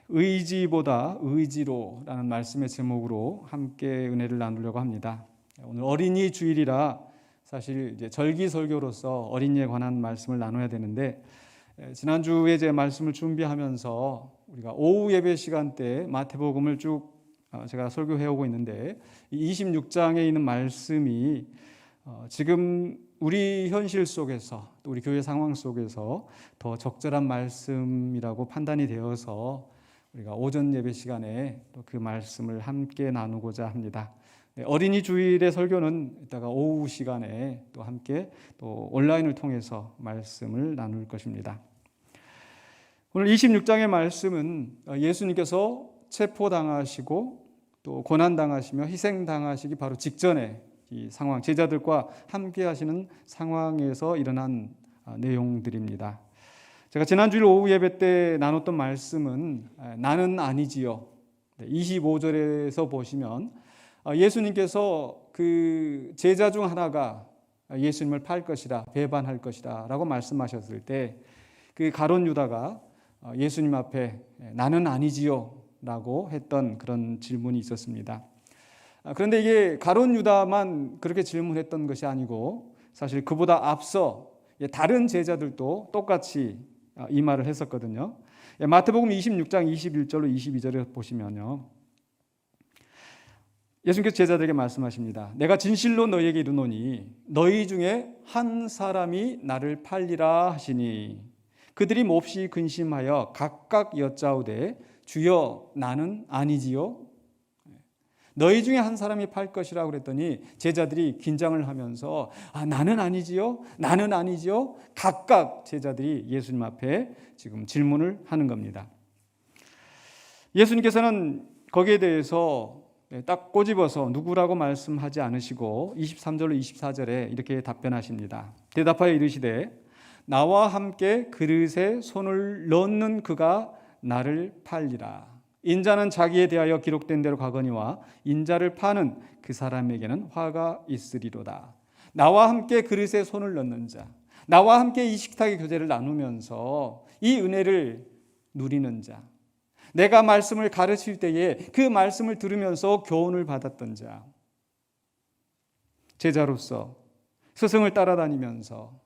의지보다 의지로라는 말씀의 제목으로 함께 은혜를 나누려고 합니다. 오늘 어린이 주일이라 사실 이제 절기설교로서 어린이에 관한 말씀을 나눠야 되는데, 지난주에 제 말씀을 준비하면서 우리가 오후 예배 시간대 마태복음을 쭉 제가 설교해 오고 있는데, 이 26장에 있는 말씀이 지금 우리 현실 속에서 또 우리 교회 상황 속에서 더 적절한 말씀이라고 판단이 되어서 우리가 오전 예배 시간에 또 그 말씀을 함께 나누고자 합니다. 어린이 주일의 설교는 이따가 오후 시간에 또 함께 또 온라인을 통해서 말씀을 나눌 것입니다. 오늘 26장의 말씀은 예수님께서 체포당하시고 또 고난당하시며 희생당하시기 바로 직전에 이 상황, 제자들과 함께 하시는 상황에서 일어난 내용들입니다. 제가 지난주일 오후 예배 때 나눴던 말씀은 나는 아니지요. 25절에서 보시면 예수님께서 그 제자 중 하나가 예수님을 팔 것이다, 배반할 것이다 라고 말씀하셨을 때, 그 가룟 유다가 예수님 앞에 나는 아니지요 라고 했던 그런 질문이 있었습니다. 그런데 이게 가룟 유다만 그렇게 질문했던 것이 아니고, 사실 그보다 앞서 다른 제자들도 똑같이 이 말을 했었거든요. 마태복음 26장 21절로 22절에 보시면요, 예수님께서 제자들에게 말씀하십니다. 내가 진실로 너희에게 이르노니 너희 중에 한 사람이 나를 팔리라 하시니 그들이 몹시 근심하여 각각 여짜오되 주여 나는 아니지요. 너희 중에 한 사람이 팔 것이라고 그랬더니 제자들이 긴장을 하면서 나는 아니지요, 나는 아니지요, 각각 제자들이 예수님 앞에 지금 질문을 하는 겁니다. 예수님께서는 거기에 대해서 딱 꼬집어서 누구라고 말씀하지 않으시고 23절로 24절에 이렇게 답변하십니다. 대답하여 이르시되 나와 함께 그릇에 손을 넣는 그가 나를 팔리라. 인자는 자기에 대하여 기록된 대로 가거니와 인자를 파는 그 사람에게는 화가 있으리로다. 나와 함께 그릇에 손을 넣는 자, 나와 함께 이 식탁의 교제를 나누면서 이 은혜를 누리는 자, 내가 말씀을 가르칠 때에 그 말씀을 들으면서 교훈을 받았던 자, 제자로서 스승을 따라다니면서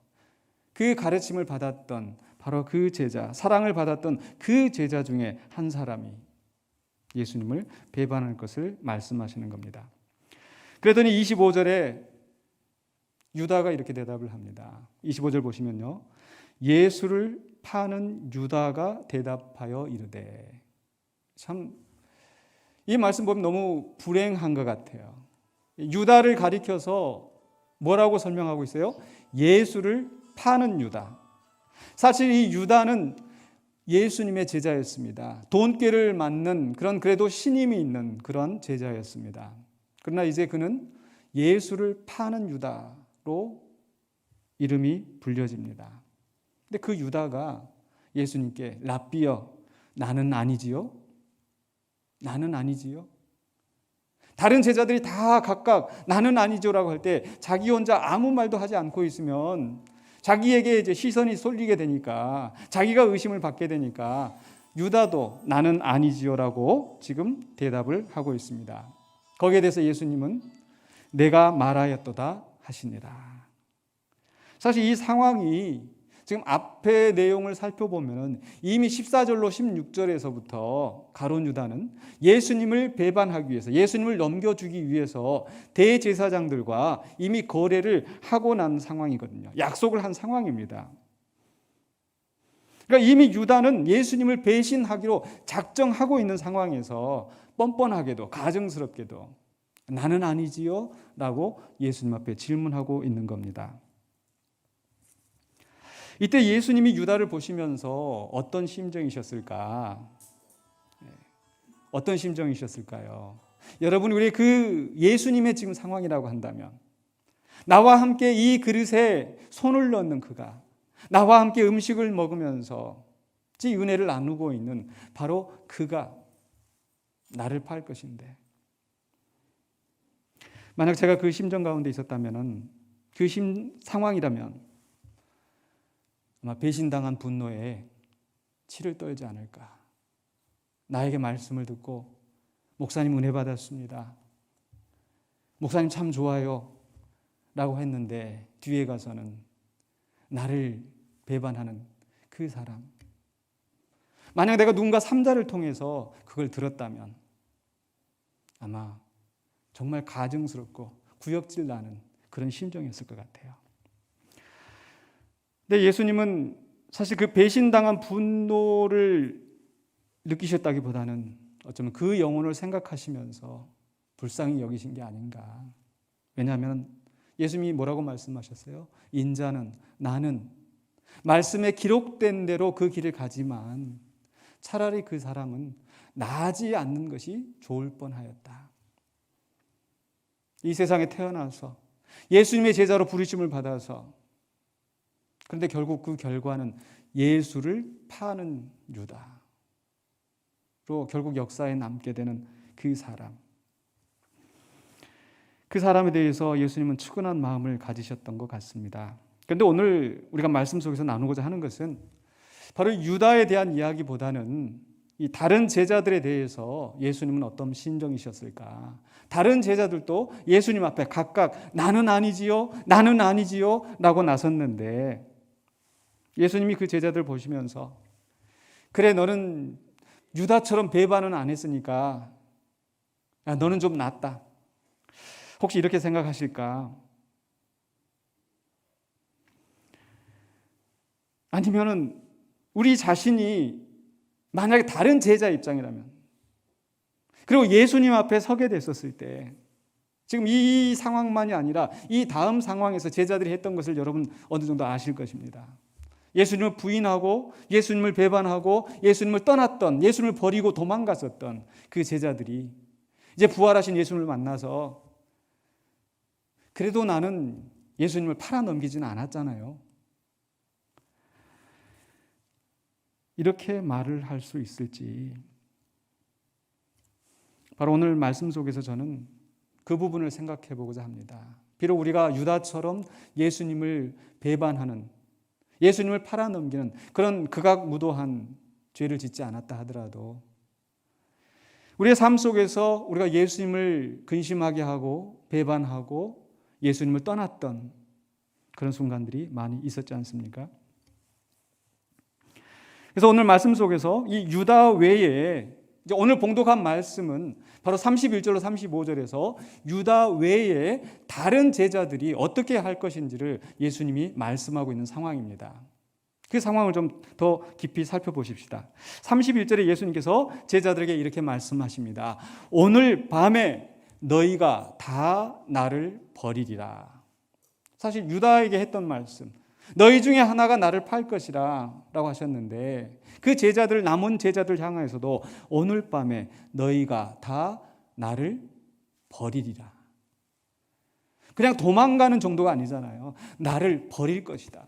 그 가르침을 받았던 바로 그 제자, 사랑을 받았던 그 제자 중에 한 사람이 예수님을 배반할 것을 말씀하시는 겁니다. 그랬더니 25절에 유다가 이렇게 대답을 합니다. 25절 보시면요, 예수를 파는 유다가 대답하여 이르되, 참 이 말씀 보면 너무 불행한 것 같아요. 유다를 가리켜서 뭐라고 설명하고 있어요? 예수를 파는 유다. 사실 이 유다는 예수님의 제자였습니다. 돈꾀를 맞는 그런 그래도 신임이 있는 그런 제자였습니다. 그러나 이제 그는 예수를 파는 유다로 이름이 불려집니다. 근데 그 유다가 예수님께 랍비여 나는 아니지요? 나는 아니지요? 다른 제자들이 다 각각 나는 아니죠라고 할 때 자기 혼자 아무 말도 하지 않고 있으면 자기에게 이제 시선이 쏠리게 되니까, 자기가 의심을 받게 되니까 유다도 나는 아니지요라고 지금 대답을 하고 있습니다. 거기에 대해서 예수님은 내가 말하였도다 하시니라. 사실 이 상황이 지금 앞의 내용을 살펴보면 이미 14절로 16절에서부터 가룟 유다는 예수님을 배반하기 위해서, 예수님을 넘겨주기 위해서 대제사장들과 이미 거래를 하고 난 상황이거든요. 약속을 한 상황입니다. 그러니까 이미 유다는 예수님을 배신하기로 작정하고 있는 상황에서 뻔뻔하게도 가증스럽게도 나는 아니지요? 라고 예수님 앞에 질문하고 있는 겁니다. 이때 예수님이 유다를 보시면서 어떤 심정이셨을까? 어떤 심정이셨을까요? 여러분, 우리 그 예수님의 지금 상황이라고 한다면, 나와 함께 이 그릇에 손을 넣는 그가, 나와 함께 음식을 먹으면서 이 은혜를 나누고 있는 바로 그가 나를 팔 것인데, 만약 제가 그 심정 가운데 있었다면, 그 상황이라면 아마 배신당한 분노에 치를 떨지 않을까. 나에게 말씀을 듣고 목사님 은혜 받았습니다. 목사님 참 좋아요. 라고 했는데 뒤에 가서는 나를 배반하는 그 사람. 만약 내가 누군가 삼자를 통해서 그걸 들었다면 아마 정말 가증스럽고 구역질 나는 그런 심정이었을 것 같아요. 근데 예수님은 사실 그 배신당한 분노를 느끼셨다기보다는 어쩌면 그 영혼을 생각하시면서 불쌍히 여기신 게 아닌가. 왜냐하면 예수님이 뭐라고 말씀하셨어요? 인자는, 나는 말씀에 기록된 대로 그 길을 가지만 차라리 그 사람은 나지 않는 것이 좋을 뻔하였다. 이 세상에 태어나서 예수님의 제자로 부르심을 받아서, 그런데 결국 그 결과는 예수를 파는 유다로 결국 역사에 남게 되는 그 사람. 그 사람에 대해서 예수님은 측은한 마음을 가지셨던 것 같습니다. 그런데 오늘 우리가 말씀 속에서 나누고자 하는 것은 바로 유다에 대한 이야기보다는 이 다른 제자들에 대해서 예수님은 어떤 심정이셨을까? 다른 제자들도 예수님 앞에 각각 나는 아니지요, 나는 아니지요 라고 나섰는데 예수님이 그 제자들 보시면서 그래 너는 유다처럼 배반은 안 했으니까 야, 너는 좀 낫다. 혹시 이렇게 생각하실까? 아니면은 우리 자신이 만약에 다른 제자 입장이라면, 그리고 예수님 앞에 서게 됐었을 때, 지금 이 상황만이 아니라 이 다음 상황에서 제자들이 했던 것을 여러분 어느 정도 아실 것입니다. 예수님을 부인하고 예수님을 배반하고 예수님을 떠났던, 예수님을 버리고 도망갔었던 그 제자들이 이제 부활하신 예수님을 만나서 그래도 나는 예수님을 팔아넘기지는 않았잖아요. 이렇게 말을 할 수 있을지, 바로 오늘 말씀 속에서 저는 그 부분을 생각해 보고자 합니다. 비록 우리가 유다처럼 예수님을 배반하는, 예수님을 팔아넘기는 그런 극악무도한 죄를 짓지 않았다 하더라도 우리의 삶 속에서 우리가 예수님을 근심하게 하고 배반하고 예수님을 떠났던 그런 순간들이 많이 있었지 않습니까? 그래서 오늘 말씀 속에서 이 유다 외에, 오늘 봉독한 말씀은 바로 31절로 35절에서 유다 외에 다른 제자들이 어떻게 할 것인지를 예수님이 말씀하고 있는 상황입니다. 그 상황을 좀 더 깊이 살펴보십시다. 31절에 예수님께서 제자들에게 이렇게 말씀하십니다. 오늘 밤에 너희가 다 나를 버리리라. 사실 유다에게 했던 말씀, 너희 중에 하나가 나를 팔 것이라 라고 하셨는데 그 제자들, 남은 제자들 향해서도 오늘 밤에 너희가 다 나를 버리리라. 그냥 도망가는 정도가 아니잖아요. 나를 버릴 것이다.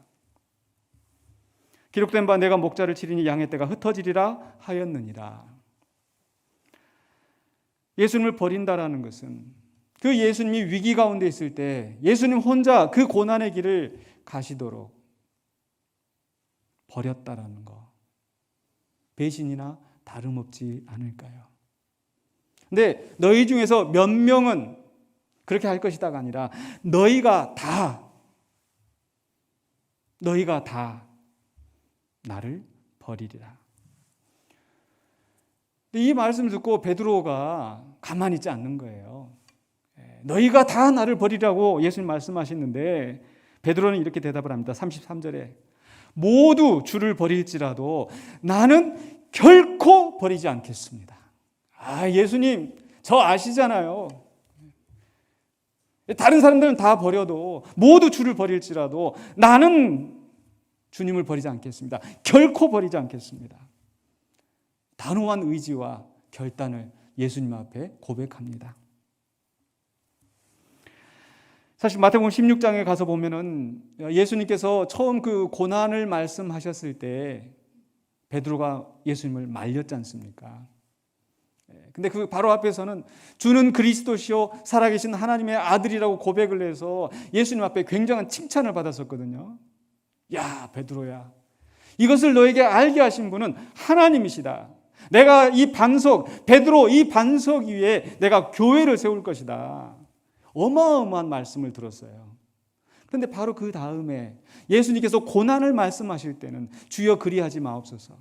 기록된 바 내가 목자를 치리니 양의 떼가 흩어지리라 하였느니라. 예수님을 버린다라는 것은 그 예수님이 위기 가운데 있을 때 예수님 혼자 그 고난의 길을 가시도록 버렸다라는 거, 배신이나 다름없지 않을까요? 근데 너희 중에서 몇 명은 그렇게 할 것이다가 아니라 너희가 다 나를 버리리라. 이 말씀을 듣고 베드로가 가만히 있지 않는 거예요. 너희가 다 나를 버리라고 예수님 말씀하시는데 베드로는 이렇게 대답을 합니다. 33절에 모두 주를 버릴지라도 나는 결코 버리지 않겠습니다. 예수님 저 아시잖아요. 다른 사람들은 다 버려도 모두 주를 버릴지라도 나는 주님을 버리지 않겠습니다. 결코 버리지 않겠습니다. 단호한 의지와 결단을 예수님 앞에 고백합니다. 사실 마태복음 16장에 가서 보면은 예수님께서 처음 그 고난을 말씀하셨을 때 베드로가 예수님을 말렸지 않습니까? 근데 그 바로 앞에서는 주는 그리스도시요 살아계신 하나님의 아들이라고 고백을 해서 예수님 앞에 굉장한 칭찬을 받았었거든요. 야, 베드로야, 이것을 너에게 알게 하신 분은 하나님이시다. 내가 이 반석, 베드로 이 반석 위에 내가 교회를 세울 것이다. 어마어마한 말씀을 들었어요. 그런데 바로 그 다음에 예수님께서 고난을 말씀하실 때는 주여 그리하지 마옵소서.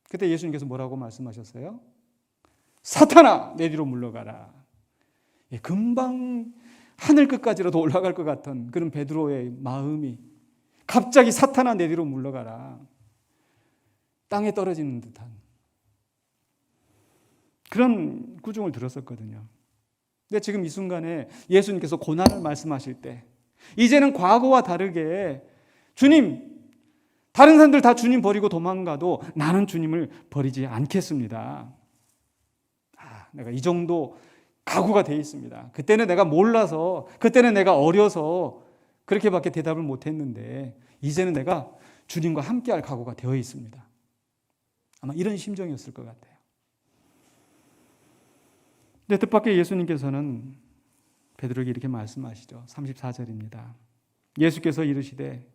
그때 예수님께서 뭐라고 말씀하셨어요? 사탄아 내 뒤로 물러가라. 금방 하늘 끝까지라도 올라갈 것 같은 그런 베드로의 마음이 갑자기 사탄아 내 뒤로 물러가라. 땅에 떨어지는 듯한 그런 구중을 들었었거든요. 근데 지금 이 순간에 예수님께서 고난을 말씀하실 때 이제는 과거와 다르게 주님, 다른 사람들 다 주님 버리고 도망가도 나는 주님을 버리지 않겠습니다. 내가 이 정도 각오가 되어 있습니다. 그때는 내가 몰라서, 그때는 내가 어려서 그렇게밖에 대답을 못했는데 이제는 내가 주님과 함께할 각오가 되어 있습니다. 아마 이런 심정이었을 것 같아요. 근데 뜻밖의 예수님께서는 베드로에게 이렇게 말씀하시죠. 34절입니다. 예수께서 이르시되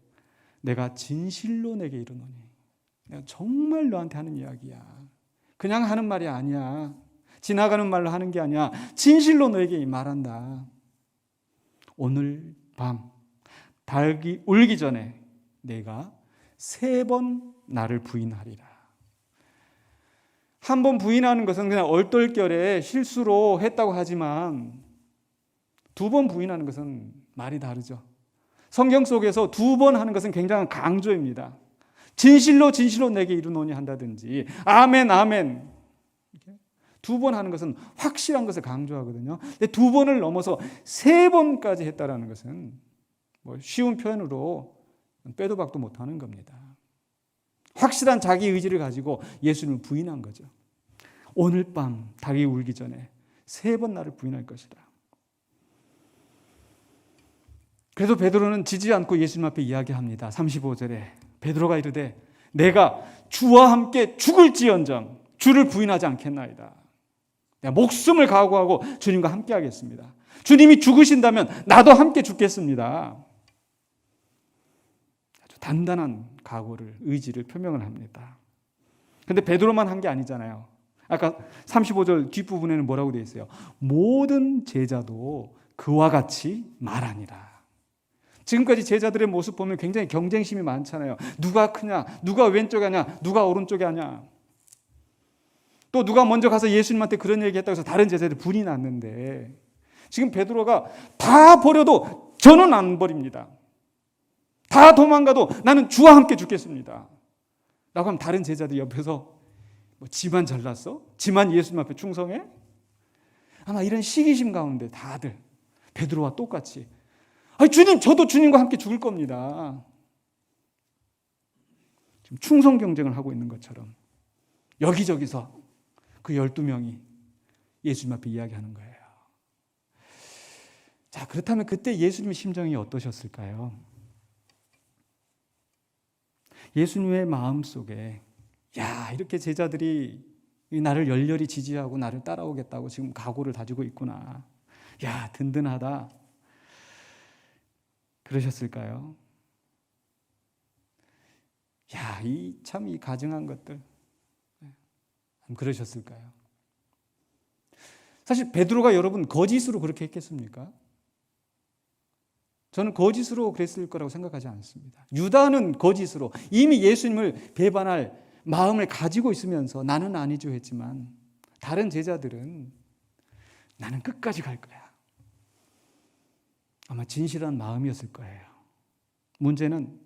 내가 진실로 내게 이르노니, 내가 정말 너한테 하는 이야기야. 그냥 하는 말이 아니야. 지나가는 말로 하는 게 아니야. 진실로 너에게 말한다. 오늘 밤 달기 울기 전에 내가 3번 나를 부인하리라. 한 번 부인하는 것은 그냥 얼떨결에 실수로 했다고 하지만 2번 부인하는 것은 말이 다르죠. 성경 속에서 2번 하는 것은 굉장한 강조입니다. 진실로 진실로 내게 이르노니 한다든지 아멘 아멘 2번 하는 것은 확실한 것을 강조하거든요. 근데 2번을 넘어서 3번까지 했다라는 것은 뭐 쉬운 표현으로 빼도 박도 못하는 겁니다. 확실한 자기 의지를 가지고 예수님을 부인한 거죠. 오늘 밤 닭이 울기 전에 3번 나를 부인할 것이다. 그래도 베드로는 지지 않고 예수님 앞에 이야기합니다. 35절에 베드로가 이르되 내가 주와 함께 죽을지언정 주를 부인하지 않겠나이다. 내가 목숨을 각오하고 주님과 함께 하겠습니다. 주님이 죽으신다면 나도 함께 죽겠습니다. 아주 단단한 각오를, 의지를 표명을 합니다. 그런데 베드로만 한 게 아니잖아요. 아까 35절 뒷부분에는 뭐라고 되어 있어요? 모든 제자도 그와 같이 말하니라. 지금까지 제자들의 모습 보면 굉장히 경쟁심이 많잖아요. 누가 크냐, 누가 왼쪽에 하냐, 누가 오른쪽에 하냐. 또 누가 먼저 가서 예수님한테 그런 얘기했다고 해서 다른 제자들이 분이 났는데 지금 베드로가 다 버려도 저는 안 버립니다. 다 도망가도 나는 주와 함께 죽겠습니다. 라고 하면 다른 제자들 옆에서 뭐 지만 잘났어? 지만 예수님 앞에 충성해? 아마 이런 시기심 가운데 다들 베드로와 똑같이 주님, 저도 주님과 함께 죽을 겁니다. 지금 충성 경쟁을 하고 있는 것처럼 여기저기서 그 12명이 예수님 앞에 이야기하는 거예요. 자, 그렇다면 그때 예수님의 심정이 어떠셨을까요? 예수님의 마음속에 이렇게 제자들이 나를 열렬히 지지하고 나를 따라오겠다고 지금 각오를 다지고 있구나. 든든하다. 그러셨을까요? 이 가증한 것들. 그러셨을까요? 사실 베드로가 여러분 거짓으로 그렇게 했겠습니까? 저는 거짓으로 그랬을 거라고 생각하지 않습니다. 유다는 거짓으로 이미 예수님을 배반할 마음을 가지고 있으면서 나는 아니죠 했지만 다른 제자들은 나는 끝까지 갈 거야. 아마 진실한 마음이었을 거예요. 문제는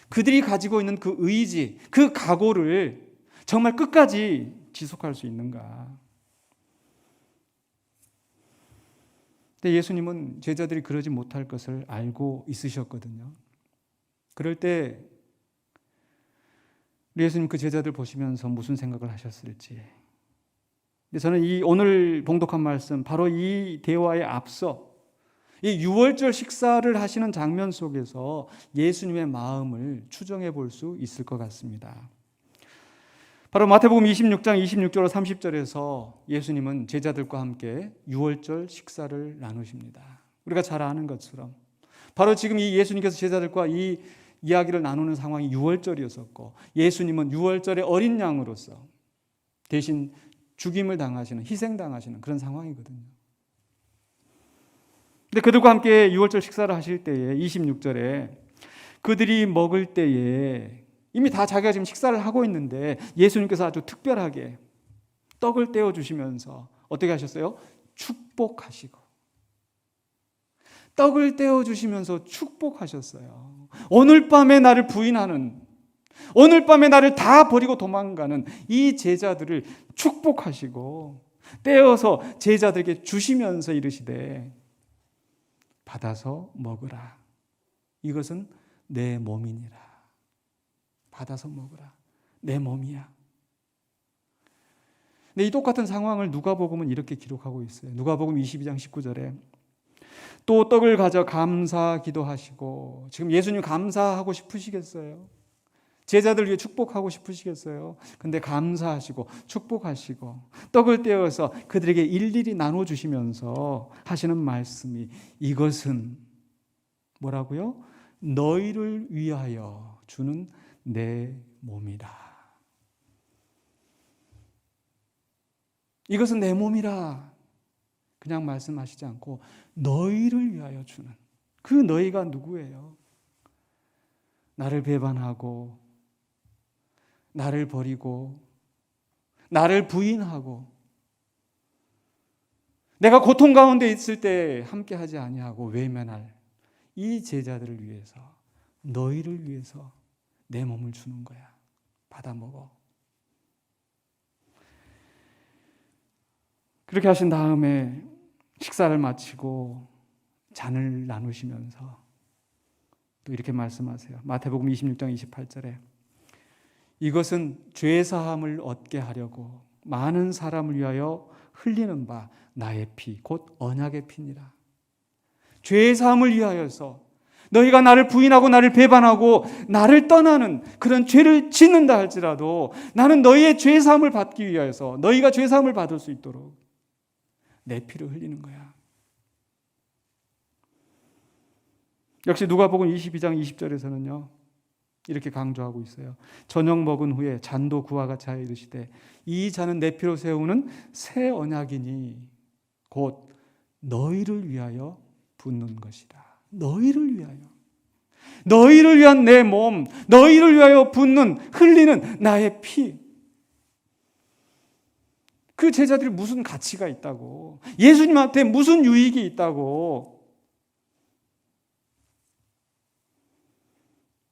그들이 가지고 있는 그 의지, 그 각오를 정말 끝까지 지속할 수 있는가. 근데 예수님은 제자들이 그러지 못할 것을 알고 있으셨거든요. 그럴 때 예수님 그 제자들 보시면서 무슨 생각을 하셨을지. 근데 저는 이 오늘 봉독한 말씀, 바로 이 대화에 앞서 이 유월절 식사를 하시는 장면 속에서 예수님의 마음을 추정해 볼 수 있을 것 같습니다. 바로 마태복음 26장 26절로 30절에서 예수님은 제자들과 함께 유월절 식사를 나누십니다. 우리가 잘 아는 것처럼 바로 지금 이 예수님께서 제자들과 이 이야기를 나누는 상황이 유월절이었었고 예수님은 유월절의 어린 양으로서 대신 죽임을 당하시는, 희생당하시는 그런 상황이거든요. 근데 그들과 함께 유월절 식사를 하실 때에 26절에 그들이 먹을 때에 이미 다 자기가 지금 식사를 하고 있는데 예수님께서 아주 특별하게 떡을 떼어 주시면서 어떻게 하셨어요? 축복하시고 떡을 떼어 주시면서 축복하셨어요. 오늘 밤에 나를 부인하는, 오늘 밤에 나를 다 버리고 도망가는 이 제자들을 축복하시고 떼어서 제자들에게 주시면서 이르시되 받아서 먹으라. 이것은 내 몸이니라. 받아서 먹으라. 내 몸이야. 근데 이 똑같은 상황을 누가복음은 이렇게 기록하고 있어요. 누가복음 22장 19절에 또 떡을 가져 감사 기도하시고, 지금 예수님 감사하고 싶으시겠어요? 제자들 위해 축복하고 싶으시겠어요? 근데 감사하시고 축복하시고 떡을 떼어서 그들에게 일일이 나눠주시면서 하시는 말씀이 이것은 뭐라고요? 너희를 위하여 주는 내 몸이라. 이것은 내 몸이라. 그냥 말씀하시지 않고 너희를 위하여 주는, 그 너희가 누구예요? 나를 배반하고 나를 버리고 나를 부인하고 내가 고통 가운데 있을 때 함께하지 아니하고 외면할 이 제자들을 위해서, 너희를 위해서 내 몸을 주는 거야. 받아 먹어. 그렇게 하신 다음에 식사를 마치고 잔을 나누시면서 또 이렇게 말씀하세요. 마태복음 26장 28절에 이것은 죄사함을 얻게 하려고 많은 사람을 위하여 흘리는 바 나의 피, 곧 언약의 피니라. 죄사함을 위하여서 너희가 나를 부인하고 나를 배반하고 나를 떠나는 그런 죄를 짓는다 할지라도 나는 너희의 죄사함을 받기 위하여서, 너희가 죄사함을 받을 수 있도록 내 피를 흘리는 거야. 역시 누가복음 22장 20절에서는요 이렇게 강조하고 있어요. 저녁 먹은 후에 잔도 그와 같이 하여 이르시되 이 잔은 내 피로 세우는 새 언약이니 곧 너희를 위하여 붓는 것이다. 너희를 위하여, 너희를 위한 내 몸, 너희를 위하여 붓는, 흘리는 나의 피. 그 제자들이 무슨 가치가 있다고, 예수님한테 무슨 유익이 있다고.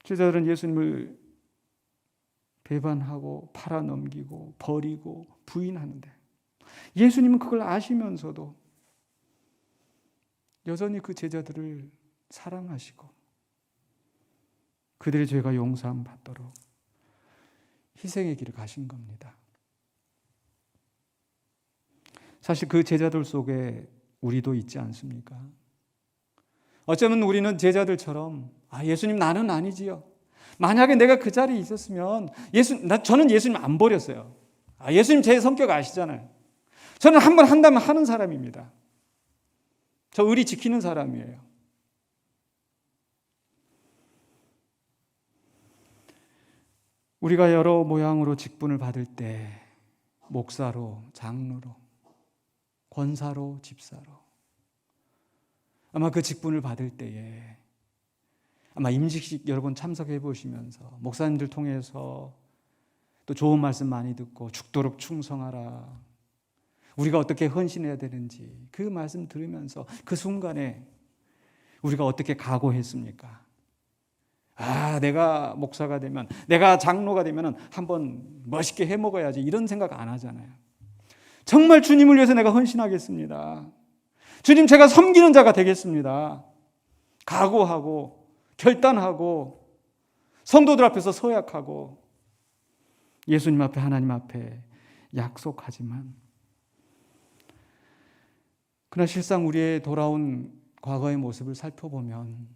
제자들은 예수님을 배반하고 팔아넘기고 버리고 부인하는데 예수님은 그걸 아시면서도 여전히 그 제자들을 사랑하시고 그들의 죄가 용서함 받도록 희생의 길을 가신 겁니다. 사실 그 제자들 속에 우리도 있지 않습니까? 어쩌면 우리는 제자들처럼 예수님 나는 아니지요. 만약에 내가 그 자리에 있었으면 저는 예수님 안 버렸어요. 예수님 제 성격 아시잖아요. 저는 한 번 한다면 하는 사람입니다. 저 의리 지키는 사람이에요. 우리가 여러 모양으로 직분을 받을 때 목사로, 장로로, 권사로, 집사로, 아마 그 직분을 받을 때에 아마 임직식 여러 번 참석해 보시면서 목사님들 통해서 또 좋은 말씀 많이 듣고 죽도록 충성하라, 우리가 어떻게 헌신해야 되는지 그 말씀 들으면서 그 순간에 우리가 어떻게 각오했습니까? 내가 목사가 되면, 내가 장로가 되면 한번 멋있게 해먹어야지, 이런 생각 안 하잖아요. 정말 주님을 위해서 내가 헌신하겠습니다. 주님, 제가 섬기는 자가 되겠습니다. 각오하고 결단하고 성도들 앞에서 서약하고 예수님 앞에, 하나님 앞에 약속하지만, 그러나 실상 우리의 돌아온 과거의 모습을 살펴보면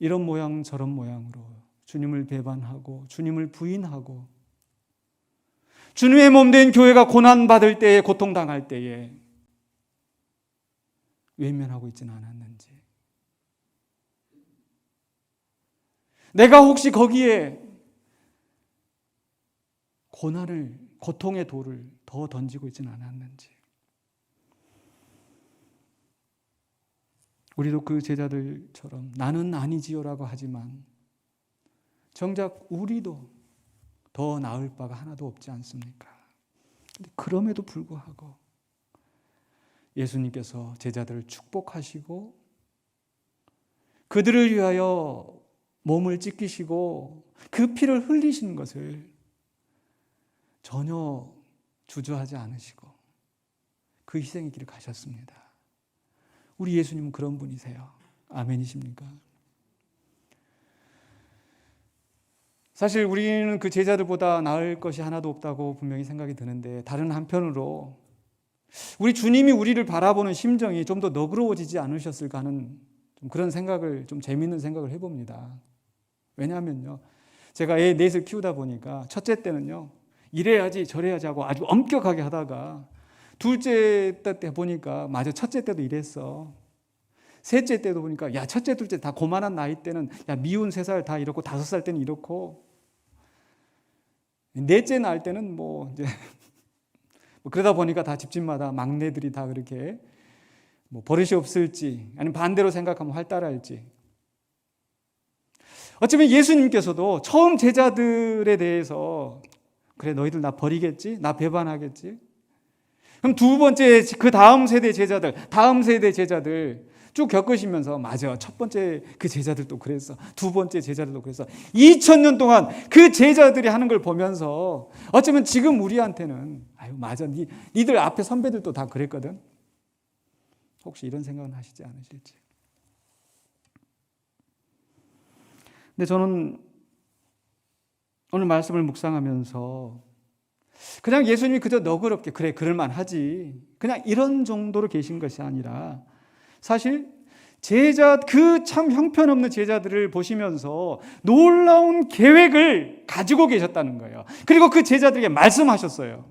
이런 모양 저런 모양으로 주님을 배반하고 주님을 부인하고 주님의 몸된 교회가 고난받을 때에, 고통당할 때에 외면하고 있지는 않았는지, 내가 혹시 거기에 고통의 돌을 더 던지고 있지는 않았는지. 우리도 그 제자들처럼 나는 아니지요라고 하지만 정작 우리도 더 나을 바가 하나도 없지 않습니까? 그럼에도 불구하고 예수님께서 제자들을 축복하시고 그들을 위하여 몸을 찢기시고 그 피를 흘리시는 것을 전혀 주저하지 않으시고 그 희생의 길을 가셨습니다. 우리 예수님은 그런 분이세요. 아멘이십니까? 사실 우리는 그 제자들보다 나을 것이 하나도 없다고 분명히 생각이 드는데, 다른 한편으로 우리 주님이 우리를 바라보는 심정이 좀 더 너그러워지지 않으셨을까 하는 좀 그런 생각을, 좀 재미있는 생각을 해봅니다. 왜냐하면요, 제가 애 넷을 키우다 보니까 첫째 때는요, 이래야지 저래야지 하고 아주 엄격하게 하다가 둘째 때 보니까 맞아, 첫째 때도 이랬어. 셋째 때도 보니까 야, 첫째 둘째 다 고만한 나이 때는 야, 미운 3살 다 이렇고 5살 때는 이렇고, 넷째 낳을 때는 뭐 이제 그러다 보니까 다 집집마다 막내들이 다 그렇게 뭐 버릇이 없을지 아니면 반대로 생각하면 활달할지. 어쩌면 예수님께서도 처음 제자들에 대해서 그래, 너희들 나 버리겠지? 나 배반하겠지? 그럼 두 번째, 그 다음 세대 제자들 쭉 겪으시면서 맞아, 첫 번째 그 제자들도 그랬어, 두 번째 제자들도 그랬어, 2000년 동안 그 제자들이 하는 걸 보면서 어쩌면 지금 우리한테는 아유 맞아, 니들 앞에 선배들도 다 그랬거든. 혹시 이런 생각은 하시지 않으실지. 근데 저는 오늘 말씀을 묵상하면서 그냥 예수님이 그저 너그럽게 그래 그럴만하지 그냥 이런 정도로 계신 것이 아니라, 사실 그 참 형편없는 제자들을 보시면서 놀라운 계획을 가지고 계셨다는 거예요. 그리고 그 제자들에게 말씀하셨어요.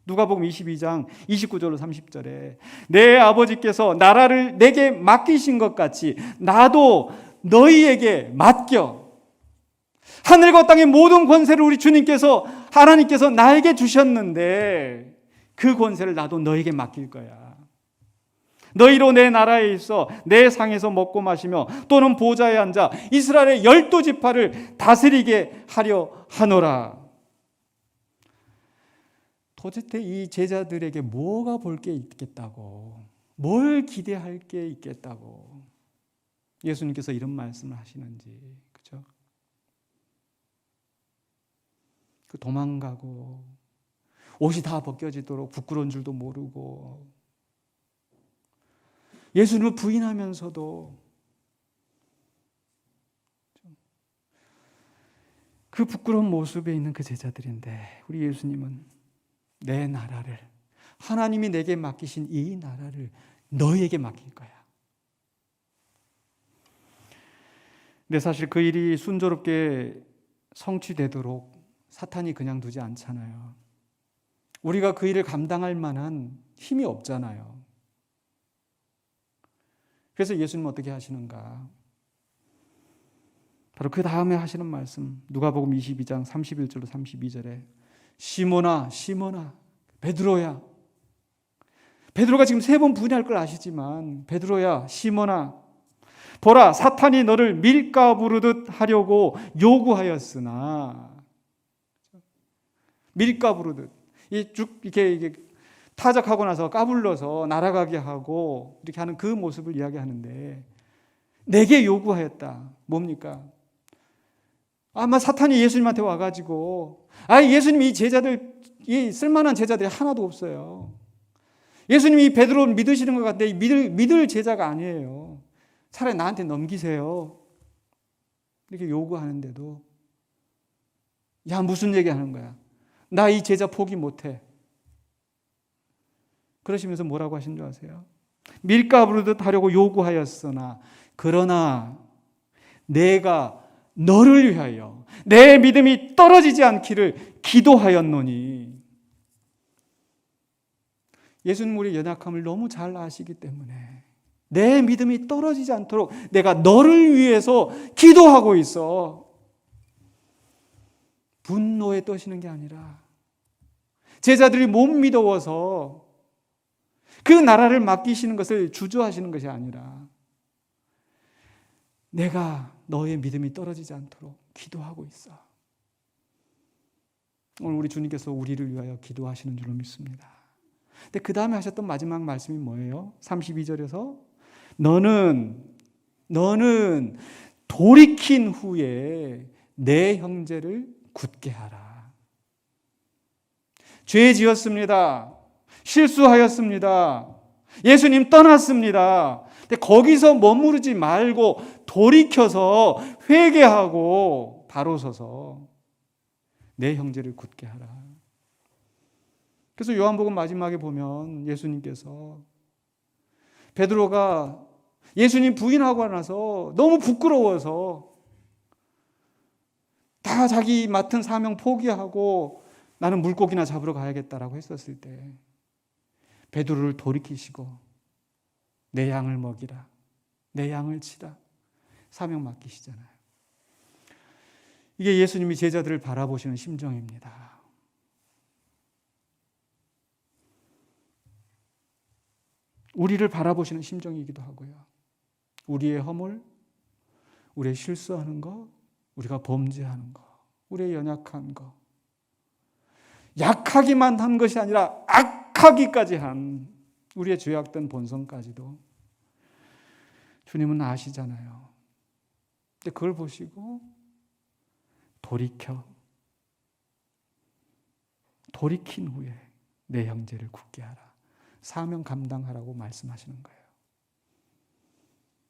누가복음 22장 29절로 30절에 내 아버지께서 나라를 내게 맡기신 것 같이 나도 너희에게 맡겨. 하늘과 땅의 모든 권세를 우리 주님께서, 하나님께서 나에게 주셨는데 그 권세를 나도 너에게 맡길 거야. 너희로 내 나라에 있어 내 상에서 먹고 마시며 또는 보좌에 앉아 이스라엘의 12지파를 다스리게 하려 하노라. 도대체 이 제자들에게 뭐가 볼 게 있겠다고, 뭘 기대할 게 있겠다고 예수님께서 이런 말씀을 하시는지. 그렇죠? 그 도망가고 옷이 다 벗겨지도록 부끄러운 줄도 모르고 예수님을 부인하면서도 그 부끄러운 모습에 있는 그 제자들인데, 우리 예수님은 내 나라를, 하나님이 내게 맡기신 이 나라를 너희에게 맡길 거야. 근데 사실 그 일이 순조롭게 성취되도록 사탄이 그냥 두지 않잖아요. 우리가 그 일을 감당할 만한 힘이 없잖아요. 그래서 예수님은 어떻게 하시는가? 바로 그 다음에 하시는 말씀, 누가복음 22장 31절로 32절에 시몬아 시몬아 베드로야. 베드로가 지금 3번 부인할 걸 아시지만 베드로야 시몬아 보라, 사탄이 너를 밀가 부르듯 하려고 요구하였으나. 밀가 부르듯 이렇게 타작하고 나서 까불러서 날아가게 하고 이렇게 하는 그 모습을 이야기하는데, 내게 요구하였다. 뭡니까? 아마 사탄이 예수님한테 와가지고 예수님 이 제자들, 이 쓸만한 제자들이 하나도 없어요. 예수님이 베드로 믿으시는 것 같은데 믿을 제자가 아니에요. 차라리 나한테 넘기세요. 이렇게 요구하는데도 야, 무슨 얘기 하는 거야? 나 이 제자 포기 못해. 그러시면서 뭐라고 하신 줄 아세요? 밀가 부르듯 하려고 요구하였으나 그러나 내가 너를 위하여 내 믿음이 떨어지지 않기를 기도하였노니. 예수님 우리의 연약함을 너무 잘 아시기 때문에 내 믿음이 떨어지지 않도록 내가 너를 위해서 기도하고 있어. 분노에 떠시는 게 아니라 제자들이 못 믿어서 그 나라를 맡기시는 것을 주저하시는 것이 아니라 내가 너의 믿음이 떨어지지 않도록 기도하고 있어. 오늘 우리 주님께서 우리를 위하여 기도하시는 줄로 믿습니다. 근데 그 다음에 하셨던 마지막 말씀이 뭐예요? 32절에서 너는 돌이킨 후에 내 형제를 굳게 하라. 죄 지었습니다. 실수하였습니다. 예수님 떠났습니다. 근데 거기서 머무르지 말고 돌이켜서 회개하고 바로 서서 내 형제를 굳게 하라. 그래서 요한복음 마지막에 보면 예수님께서 베드로가 예수님 부인하고 나서 너무 부끄러워서 다 자기 맡은 사명 포기하고 나는 물고기나 잡으러 가야겠다라고 했었을 때 베드로를 돌이키시고 내 양을 먹이라, 내 양을 치라 사명 맡기시잖아요. 이게 예수님이 제자들을 바라보시는 심정입니다. 우리를 바라보시는 심정이기도 하고요. 우리의 허물, 우리의 실수하는 거, 우리가 범죄하는 거, 우리의 연약한 거, 약하기만 한 것이 아니라 악하기까지 한 우리의 죄악된 본성까지도 주님은 아시잖아요. 근데 그걸 보시고 돌이킨 후에 내 형제를 굳게 하라. 사명 감당하라고 말씀하시는 거예요.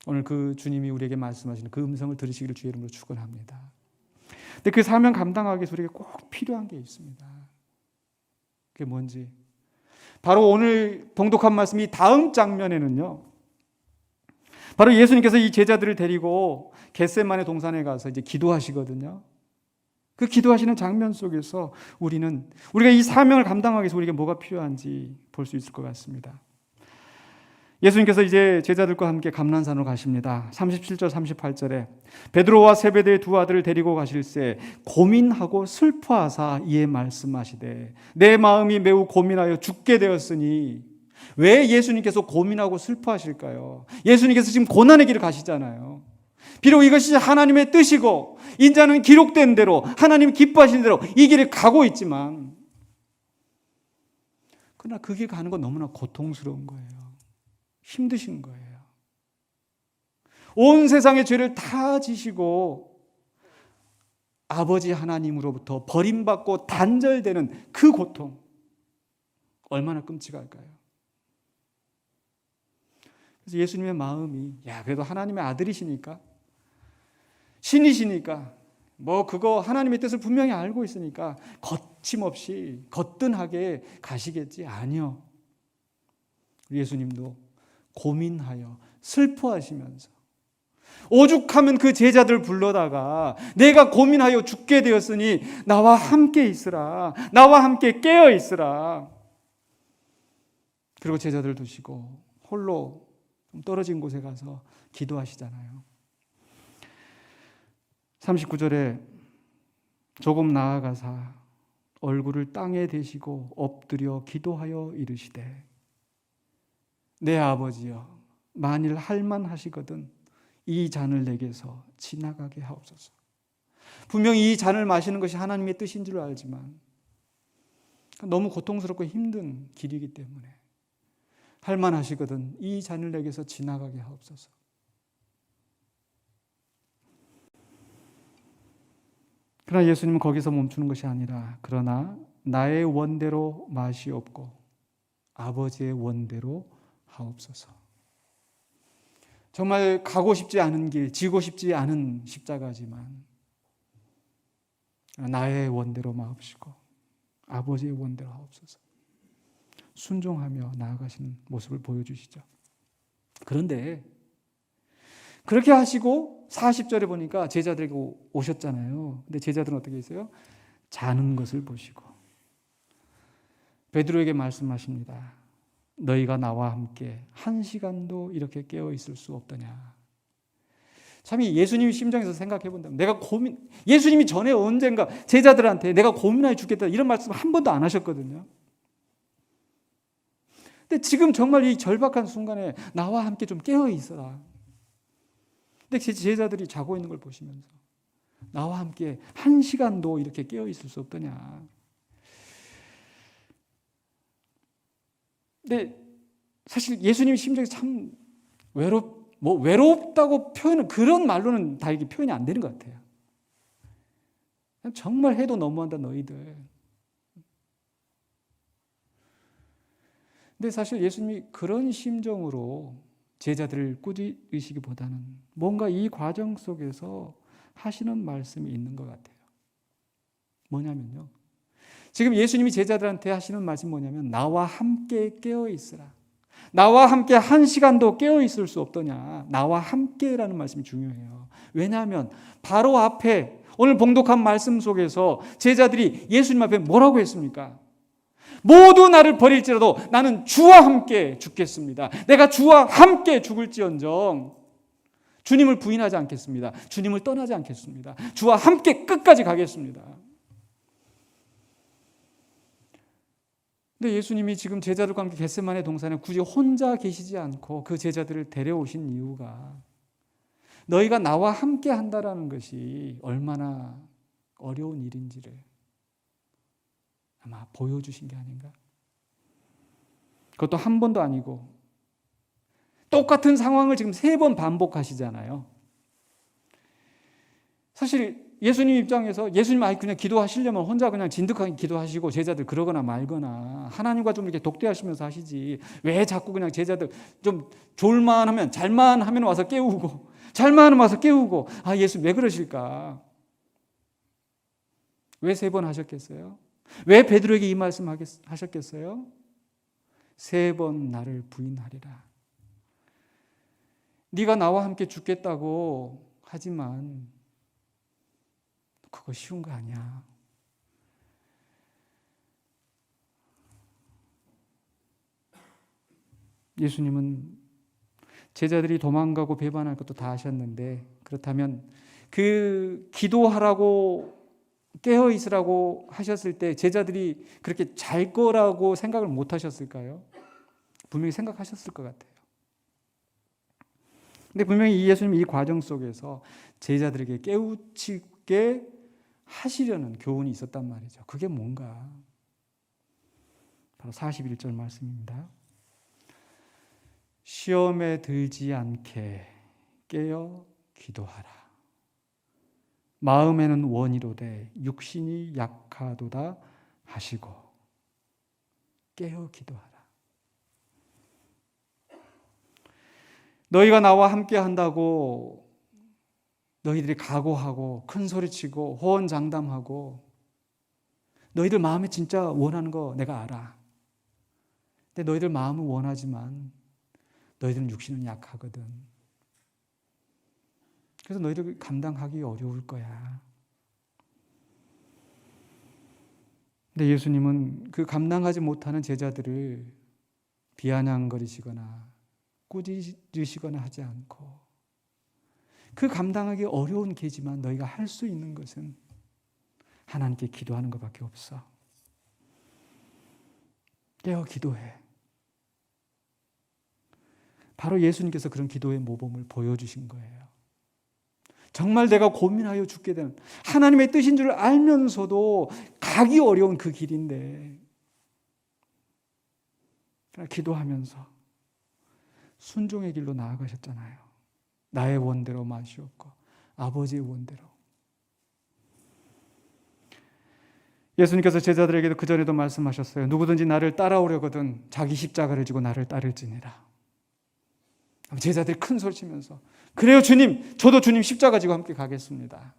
오늘 그 주님이 우리에게 말씀하시는 그 음성을 들으시기를 주의 이름으로 축원합니다. 근데 그 사명 감당하기 위해서 우리에게 꼭 필요한 게 있습니다. 그게 뭔지 바로 오늘 봉독한 말씀이 다음 장면에는요, 바로 예수님께서 이 제자들을 데리고 겟세마네 동산에 가서 이제 기도하시거든요. 그 기도하시는 장면 속에서 우리가 이 사명을 감당하기 위해서 우리에게 뭐가 필요한지 볼 수 있을 것 같습니다. 예수님께서 이제 제자들과 함께 감난산으로 가십니다. 37절 38절에 베드로와 세베대의 두 아들을 데리고 가실새 고민하고 슬퍼하사 이에 말씀하시되 내 마음이 매우 고민하여 죽게 되었으니. 왜 예수님께서 고민하고 슬퍼하실까요? 예수님께서 지금 고난의 길을 가시잖아요. 비록 이것이 하나님의 뜻이고 인자는 기록된 대로 하나님이 기뻐하시는 대로 이 길을 가고 있지만, 그러나 그 길 가는 건 너무나 고통스러운 거예요. 힘드신 거예요. 온 세상의 죄를 다 지시고 아버지 하나님으로부터 버림받고 단절되는 그 고통, 얼마나 끔찍할까요? 그래서 예수님의 마음이, 그래도 하나님의 아들이시니까, 신이시니까, 그거 하나님의 뜻을 분명히 알고 있으니까 거침없이 거뜬하게 가시겠지. 아니요. 예수님도 고민하여 슬퍼하시면서 오죽하면 그 제자들 불러다가 내가 고민하여 죽게 되었으니 나와 함께 있으라, 나와 함께 깨어 있으라. 그리고 제자들 두시고 홀로 좀 떨어진 곳에 가서 기도하시잖아요. 39절에 조금 나아가사 얼굴을 땅에 대시고 엎드려 기도하여 이르시되 내 아버지여, 만일 할만하시거든 이 잔을 내게서 지나가게 하옵소서. 분명히 이 잔을 마시는 것이 하나님의 뜻인 줄 알지만 너무 고통스럽고 힘든 길이기 때문에 할만하시거든 이 잔을 내게서 지나가게 하옵소서. 그러나 예수님은 거기서 멈추는 것이 아니라 그러나 나의 원대로 마시옵고 아버지의 원대로 하옵소서. 정말 가고 싶지 않은 길, 지고 싶지 않은 십자가지만 나의 원대로 마옵시고 아버지의 원대로 하옵소서. 순종하며 나아가시는 모습을 보여주시죠. 그런데 그렇게 하시고 40절에 보니까 제자들에게 오셨잖아요. 근데 제자들은 어떻게 했어요? 자는 것을 보시고 베드로에게 말씀하십니다. 너희가 나와 함께 한 시간도 이렇게 깨어 있을 수 없더냐. 참 예수님의 심정에서 생각해 본다면 예수님이 전에 언젠가 제자들한테 내가 고민하여 죽겠다 이런 말씀 한 번도 안 하셨거든요. 근데 지금 정말 이 절박한 순간에 나와 함께 좀 깨어 있어라. 근데 제 제자들이 자고 있는 걸 보시면서 나와 함께 한 시간도 이렇게 깨어 있을 수 없더냐. 근데 사실 예수님의 심정이 참 외롭다고 표현은 그런 말로는 다 이게 표현이 안 되는 것 같아요. 정말 해도 너무한다 너희들. 근데 사실 예수님이 그런 심정으로 제자들을 꾸짖으시기보다는 뭔가 이 과정 속에서 하시는 말씀이 있는 것 같아요. 뭐냐면요. 지금 예수님이 제자들한테 하시는 말씀이 뭐냐면 나와 함께 깨어 있으라. 나와 함께 한 시간도 깨어 있을 수 없더냐. 나와 함께라는 말씀이 중요해요. 왜냐하면 바로 앞에 오늘 봉독한 말씀 속에서 제자들이 예수님 앞에 뭐라고 했습니까? 모두 나를 버릴지라도 나는 주와 함께 죽겠습니다. 내가 주와 함께 죽을지언정 주님을 부인하지 않겠습니다. 주님을 떠나지 않겠습니다. 주와 함께 끝까지 가겠습니다. 근데 예수님이 지금 제자들과 함께 겟세마네 동산에 굳이 혼자 계시지 않고 그 제자들을 데려오신 이유가 너희가 나와 함께 한다라는 것이 얼마나 어려운 일인지를 아마 보여주신 게 아닌가. 그것도 한 번도 아니고 똑같은 상황을 지금 3번 반복하시잖아요. 사실 예수님 입장에서 예수님 그냥 기도하시려면 혼자 그냥 진득하게 기도하시고 제자들 그러거나 말거나 하나님과 좀 이렇게 독대하시면서 하시지 왜 자꾸 그냥 제자들 좀 졸만 하면 잘만 하면 와서 깨우고 잘만 하면 와서 깨우고 예수 왜 그러실까? 왜 3번 하셨겠어요? 왜 베드로에게 이 말씀 하셨겠어요? 3번 나를 부인하리라. 네가 나와 함께 죽겠다고 하지만 그거 쉬운 거 아니야. 예수님은 제자들이 도망가고 배반할 것도 다 하셨는데 그렇다면 그 기도하라고 깨어 있으라고 하셨을 때 제자들이 그렇게 잘 거라고 생각을 못 하셨을까요? 분명히 생각하셨을 것 같아요. 근데 분명히 예수님이 이 과정 속에서 제자들에게 깨우치게 하시려는 교훈이 있었단 말이죠. 그게 뭔가? 바로 41절 말씀입니다. 시험에 들지 않게 깨어 기도하라. 마음에는 원이로되 육신이 약하도다 하시고 깨어 기도하라. 너희가 나와 함께 한다고 너희들이 각오하고 큰 소리치고 호언장담하고 너희들 마음에 진짜 원하는 거 내가 알아. 근데 너희들 마음은 원하지만 너희들은 육신은 약하거든. 그래서 너희들 감당하기 어려울 거야. 근데 예수님은 그 감당하지 못하는 제자들을 비아냥거리시거나 꾸짖으시거나 하지 않고 그 감당하기 어려운 길이지만 너희가 할 수 있는 것은 하나님께 기도하는 것밖에 없어. 깨어 기도해. 바로 예수님께서 그런 기도의 모범을 보여주신 거예요. 정말 내가 고민하여 죽게 되는 하나님의 뜻인 줄 알면서도 가기 어려운 그 길인데 기도하면서 순종의 길로 나아가셨잖아요. 나의 원대로 마시옵고 아버지의 원대로. 예수님께서 제자들에게도 그전에도 말씀하셨어요. 누구든지 나를 따라오려거든 자기 십자가를 지고 나를 따를지니라. 제자들이 큰 소리치면서 그래요 주님, 저도 주님 십자가 지고 함께 가겠습니다.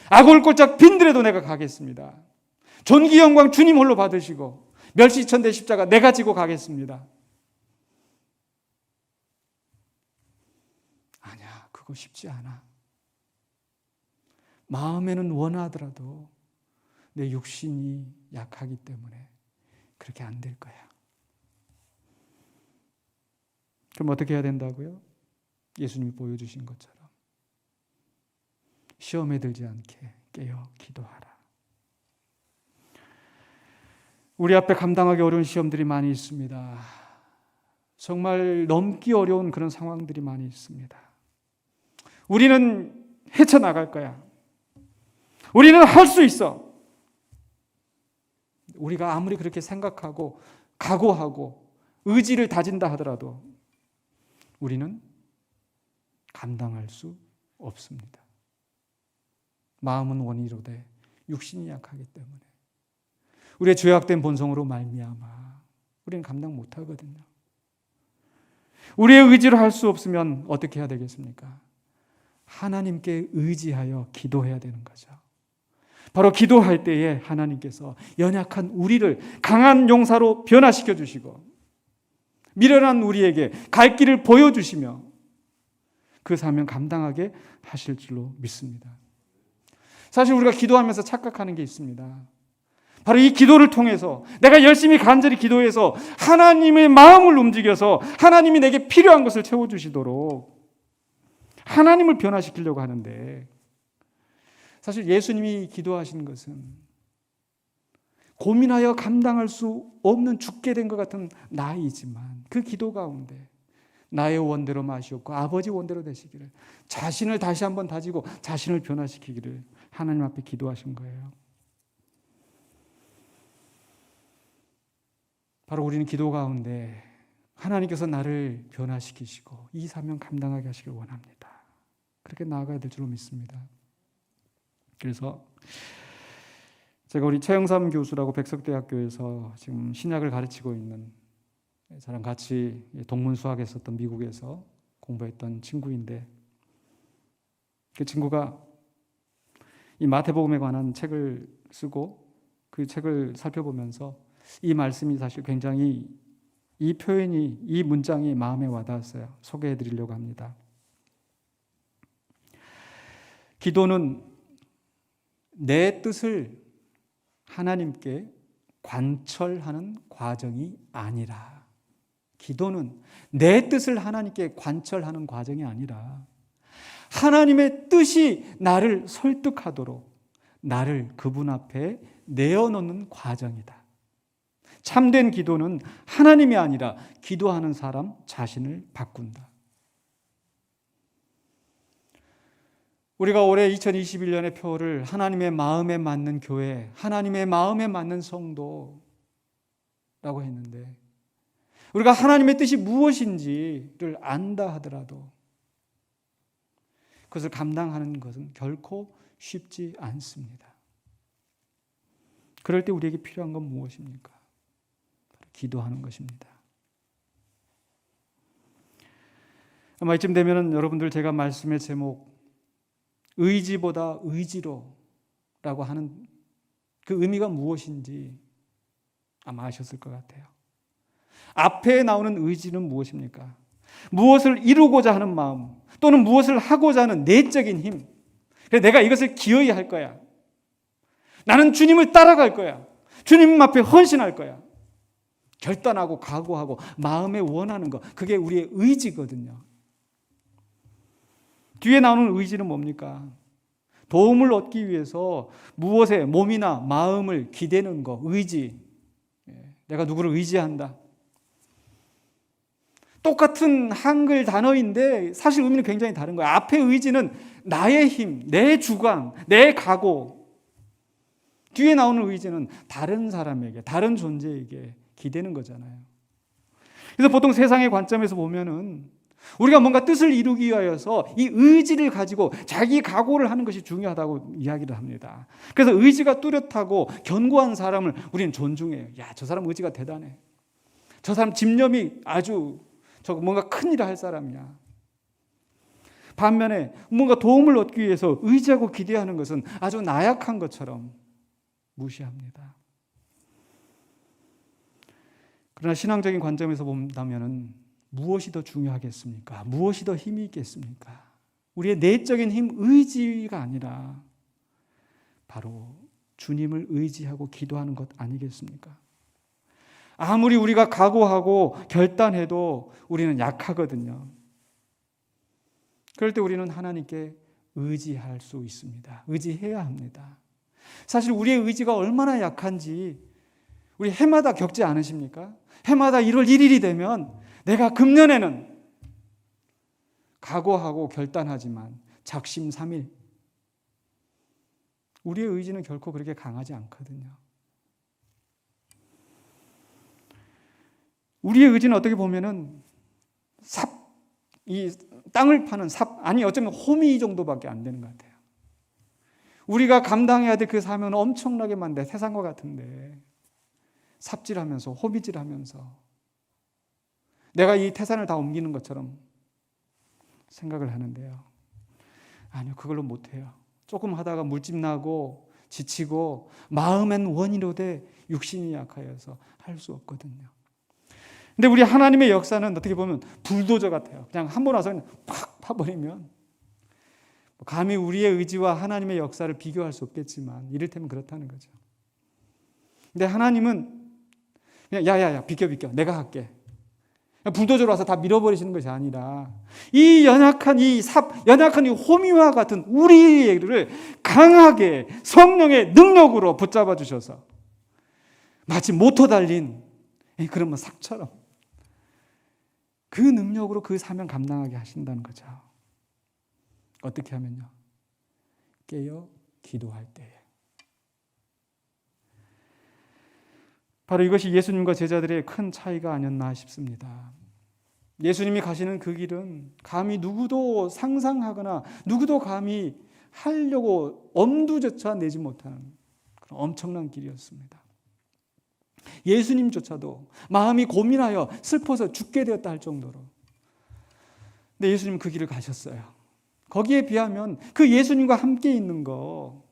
악을 꼴짝 빈들에도 내가 가겠습니다. 존귀 영광 주님 홀로 받으시고 멸시천대 십자가 내가 지고 가겠습니다. 아니야, 그거 쉽지 않아. 마음에는 원하더라도 내 육신이 약하기 때문에 그렇게 안 될 거야. 그럼 어떻게 해야 된다고요? 예수님이 보여주신 것처럼 시험에 들지 않게 깨어 기도하라. 우리 앞에 감당하기 어려운 시험들이 많이 있습니다. 정말 넘기 어려운 그런 상황들이 많이 있습니다. 우리는 헤쳐나갈 거야. 우리는 할 수 있어. 우리가 아무리 그렇게 생각하고 각오하고 의지를 다진다 하더라도 우리는 감당할 수 없습니다. 마음은 원이로되 육신이 약하기 때문에 우리의 죄악된 본성으로 말미암아 우리는 감당 못하거든요. 우리의 의지로 할 수 없으면 어떻게 해야 되겠습니까? 하나님께 의지하여 기도해야 되는 거죠. 바로 기도할 때에 하나님께서 연약한 우리를 강한 용사로 변화시켜 주시고 미련한 우리에게 갈 길을 보여주시며 그 사명 감당하게 하실 줄로 믿습니다. 사실 우리가 기도하면서 착각하는 게 있습니다. 바로 이 기도를 통해서 내가 열심히 간절히 기도해서 하나님의 마음을 움직여서 하나님이 내게 필요한 것을 채워주시도록 하나님을 변화시키려고 하는데, 사실 예수님이 기도하신 것은 고민하여 감당할 수 없는 죽게 된 것 같은 나이지만 그 기도 가운데 나의 원대로 마시옵고 아버지 원대로 되시기를, 자신을 다시 한번 다지고 자신을 변화시키기를 하나님 앞에 기도하신 거예요. 바로 우리는 기도 가운데 하나님께서 나를 변화시키시고 이 사명 감당하게 하시길 원합니다. 그렇게 나아가야 될 줄로 믿습니다. 그래서 제가 우리 최영삼 교수라고 백석대학교에서 지금 신약을 가르치고 있는, 저랑 같이 동문수학했었던 미국에서 공부했던 친구인데, 그 친구가 이 마태복음에 관한 책을 쓰고 그 책을 살펴보면서 이 말씀이 사실 굉장히, 이 표현이, 이 문장이 마음에 와닿았어요. 소개해 드리려고 합니다. 기도는 내 뜻을 하나님께 관철하는 과정이 아니라, 기도는 내 뜻을 하나님께 관철하는 과정이 아니라 하나님의 뜻이 나를 설득하도록 나를 그분 앞에 내어놓는 과정이다. 참된 기도는 하나님이 아니라 기도하는 사람 자신을 바꾼다. 우리가 올해 2021년의 표를 하나님의 마음에 맞는 교회, 하나님의 마음에 맞는 성도라고 했는데, 우리가 하나님의 뜻이 무엇인지를 안다 하더라도 그것을 감당하는 것은 결코 쉽지 않습니다. 그럴 때 우리에게 필요한 건 무엇입니까? 바로 기도하는 것입니다. 아마 이쯤 되면은 여러분들, 제가 말씀의 제목 의지보다 의지로 라고 하는 그 의미가 무엇인지 아마 아셨을 것 같아요. 앞에 나오는 의지는 무엇입니까? 무엇을 이루고자 하는 마음, 또는 무엇을 하고자 하는 내적인 힘. 그래서 내가 이것을 기어이 할 거야. 나는 주님을 따라갈 거야. 주님 앞에 헌신할 거야. 결단하고 각오하고 마음에 원하는 것, 그게 우리의 의지거든요. 뒤에 나오는 의지는 뭡니까? 도움을 얻기 위해서 무엇에 몸이나 마음을 기대는 것, 의지. 내가 누구를 의지한다. 똑같은 한글 단어인데 사실 의미는 굉장히 다른 거예요. 앞의 의지는 나의 힘, 내 주관, 내 각오. 뒤에 나오는 의지는 다른 사람에게, 다른 존재에게 기대는 거잖아요. 그래서 보통 세상의 관점에서 보면은 우리가 뭔가 뜻을 이루기 위하여서 이 의지를 가지고 자기 각오를 하는 것이 중요하다고 이야기를 합니다. 그래서 의지가 뚜렷하고 견고한 사람을 우리는 존중해요. 야, 저 사람 의지가 대단해. 저 사람 집념이 아주 뭔가 큰 일을 할 사람이야. 반면에 뭔가 도움을 얻기 위해서 의지하고 기대하는 것은 아주 나약한 것처럼 무시합니다. 그러나 신앙적인 관점에서 본다면은 무엇이 더 중요하겠습니까? 무엇이 더 힘이 있겠습니까? 우리의 내적인 힘, 의지가 아니라 바로 주님을 의지하고 기도하는 것 아니겠습니까? 아무리 우리가 각오하고 결단해도 우리는 약하거든요. 그럴 때 우리는 하나님께 의지할 수 있습니다. 의지해야 합니다. 사실 우리의 의지가 얼마나 약한지 우리 해마다 겪지 않으십니까? 해마다 1월 1일이 되면 내가 금년에는 각오하고 결단하지만 작심삼일, 우리의 의지는 결코 그렇게 강하지 않거든요. 우리의 의지는 어떻게 보면은 이 땅을 파는 아니 어쩌면 호미 정도밖에 안 되는 것 같아요. 우리가 감당해야 될 그 사명은 엄청나게 많은데, 세상과 같은데 삽질하면서 호미질하면서 내가 이 태산을 다 옮기는 것처럼 생각을 하는데요. 아니요, 그걸로 못해요. 조금 하다가 물집나고 지치고 마음엔 원이로되 육신이 약하여서 할 수 없거든요. 근데 우리 하나님의 역사는 어떻게 보면 불도저 같아요. 그냥 한 번 와서 팍 파버리면, 감히 우리의 의지와 하나님의 역사를 비교할 수 없겠지만 이를테면 그렇다는 거죠. 근데 하나님은 그냥 야야야 비켜 내가 할게. 불도저로 와서 다 밀어버리시는 것이 아니라 이 연약한 이 호미와 같은 우리를 강하게 성령의 능력으로 붙잡아 주셔서 마치 모터 달린 그런 삭처럼 그 능력으로 그 사명 감당하게 하신다는 거죠. 어떻게 하면요? 깨어 기도할 때에. 바로 이것이 예수님과 제자들의 큰 차이가 아니었나 싶습니다. 예수님이 가시는 그 길은 감히 누구도 상상하거나 누구도 감히 하려고 엄두조차 내지 못하는 그런 엄청난 길이었습니다. 예수님조차도 마음이 고민하여 슬퍼서 죽게 되었다 할 정도로. 근데 예수님은 그 길을 가셨어요. 거기에 비하면 그 예수님과 함께 있는 거,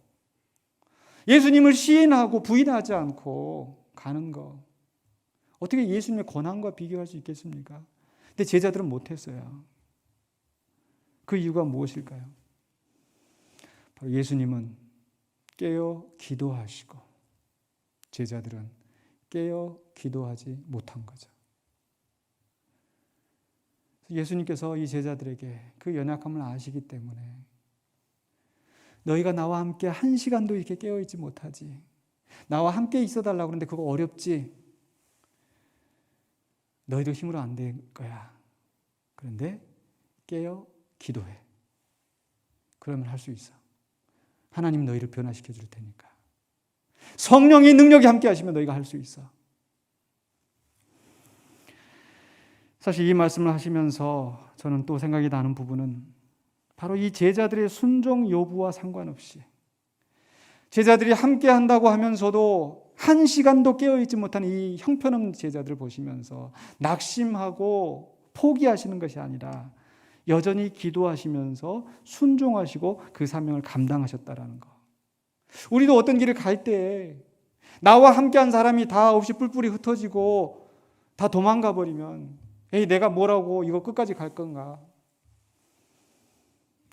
예수님을 시인하고 부인하지 않고 가는 거, 어떻게 예수님의 권한과 비교할 수 있겠습니까? 근데 제자들은 못했어요. 그 이유가 무엇일까요? 바로 예수님은 깨어 기도하시고 제자들은 깨어 기도하지 못한 거죠. 예수님께서 이 제자들에게 그 연약함을 아시기 때문에 너희가 나와 함께 한 시간도 이렇게 깨어있지 못하지, 나와 함께 있어달라고 그러는데 그거 어렵지, 너희도 힘으로 안 될 거야. 그런데 깨어 기도해. 그러면 할 수 있어. 하나님 너희를 변화시켜 줄 테니까. 성령의 능력이 함께 하시면 너희가 할 수 있어. 사실 이 말씀을 하시면서 저는 또 생각이 나는 부분은 바로 이 제자들의 순종 여부와 상관없이, 제자들이 함께 한다고 하면서도 한 시간도 깨어있지 못한 이 형편없는 제자들을 보시면서 낙심하고 포기하시는 것이 아니라 여전히 기도하시면서 순종하시고 그 사명을 감당하셨다라는 거. 우리도 어떤 길을 갈 때 나와 함께한 사람이 다 없이 뿔뿔이 흩어지고 다 도망가 버리면 에이 내가 뭐라고 이거 끝까지 갈 건가.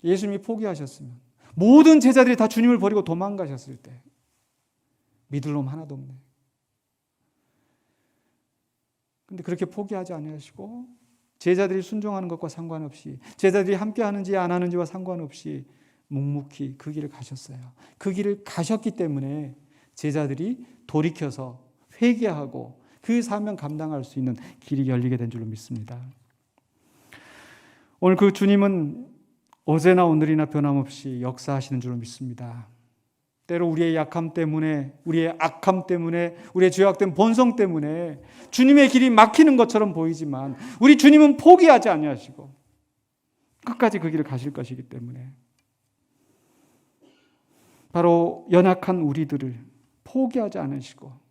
예수님이 포기하셨으면, 모든 제자들이 다 주님을 버리고 도망가셨을 때 믿을 놈 하나도 없네. 근데 그렇게 포기하지 아니하시고 제자들이 순종하는 것과 상관없이, 제자들이 함께 하는지 안 하는지와 상관없이 묵묵히 그 길을 가셨어요. 그 길을 가셨기 때문에 제자들이 돌이켜서 회개하고 그 사명 감당할 수 있는 길이 열리게 된 줄로 믿습니다. 오늘 그 주님은 어제나 오늘이나 변함없이 역사하시는 줄로 믿습니다. 때로 우리의 약함 때문에, 우리의 악함 때문에, 우리의 죄악된 본성 때문에 주님의 길이 막히는 것처럼 보이지만 우리 주님은 포기하지 아니하시고 끝까지 그 길을 가실 것이기 때문에 바로 연약한 우리들을 포기하지 않으시고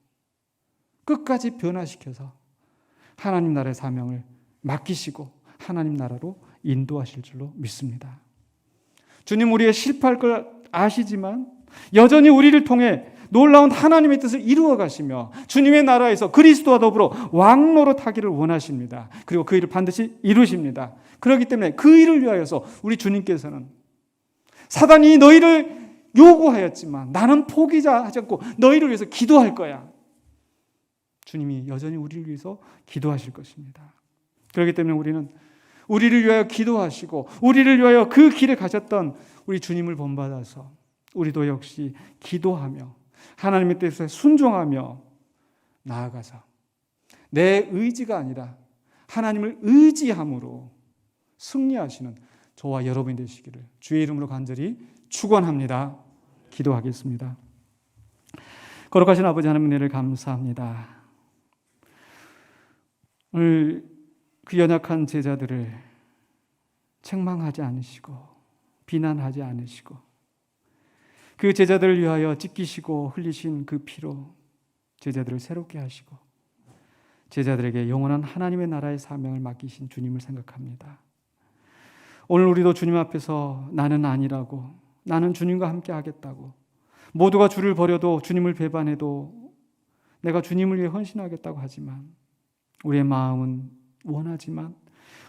끝까지 변화시켜서 하나님 나라의 사명을 맡기시고 하나님 나라로 인도하실 줄로 믿습니다. 주님 우리의 실패할 걸 아시지만 여전히 우리를 통해 놀라운 하나님의 뜻을 이루어 가시며 주님의 나라에서 그리스도와 더불어 왕노릇하기를 원하십니다. 그리고 그 일을 반드시 이루십니다. 그렇기 때문에 그 일을 위하여서 우리 주님께서는 사단이 너희를 요구하였지만 나는 포기하지 않고 너희를 위해서 기도할 거야. 주님이 여전히 우리를 위해서 기도하실 것입니다. 그렇기 때문에 우리는 우리를 위하여 기도하시고 우리를 위하여 그 길에 가셨던 우리 주님을 본받아서 우리도 역시 기도하며 하나님의 뜻에 순종하며 나아가서 내 의지가 아니라 하나님을 의지함으로 승리하시는 저와 여러분이 되시기를 주의 이름으로 간절히 축원합니다. 기도하겠습니다. 거룩하신 아버지 하나님, 은혜를 감사합니다. 오늘 그 연약한 제자들을 책망하지 않으시고 비난하지 않으시고 그 제자들을 위하여 찢기시고 흘리신 그 피로 제자들을 새롭게 하시고 제자들에게 영원한 하나님의 나라의 사명을 맡기신 주님을 생각합니다. 오늘 우리도 주님 앞에서 나는 아니라고, 나는 주님과 함께 하겠다고, 모두가 주를 버려도 주님을 배반해도 내가 주님을 위해 헌신하겠다고 하지만 우리의 마음은 원하지만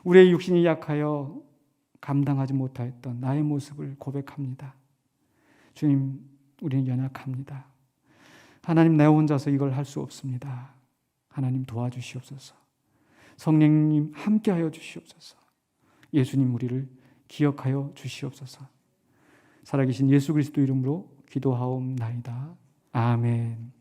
우리의 육신이 약하여 감당하지 못하였던 나의 모습을 고백합니다. 주님, 우리는 연약합니다. 하나님, 내 혼자서 이걸 할 수 없습니다. 하나님 도와주시옵소서. 성령님 함께하여 주시옵소서. 예수님 우리를 기억하여 주시옵소서. 살아계신 예수 그리스도 이름으로 기도하옵나이다. 아멘.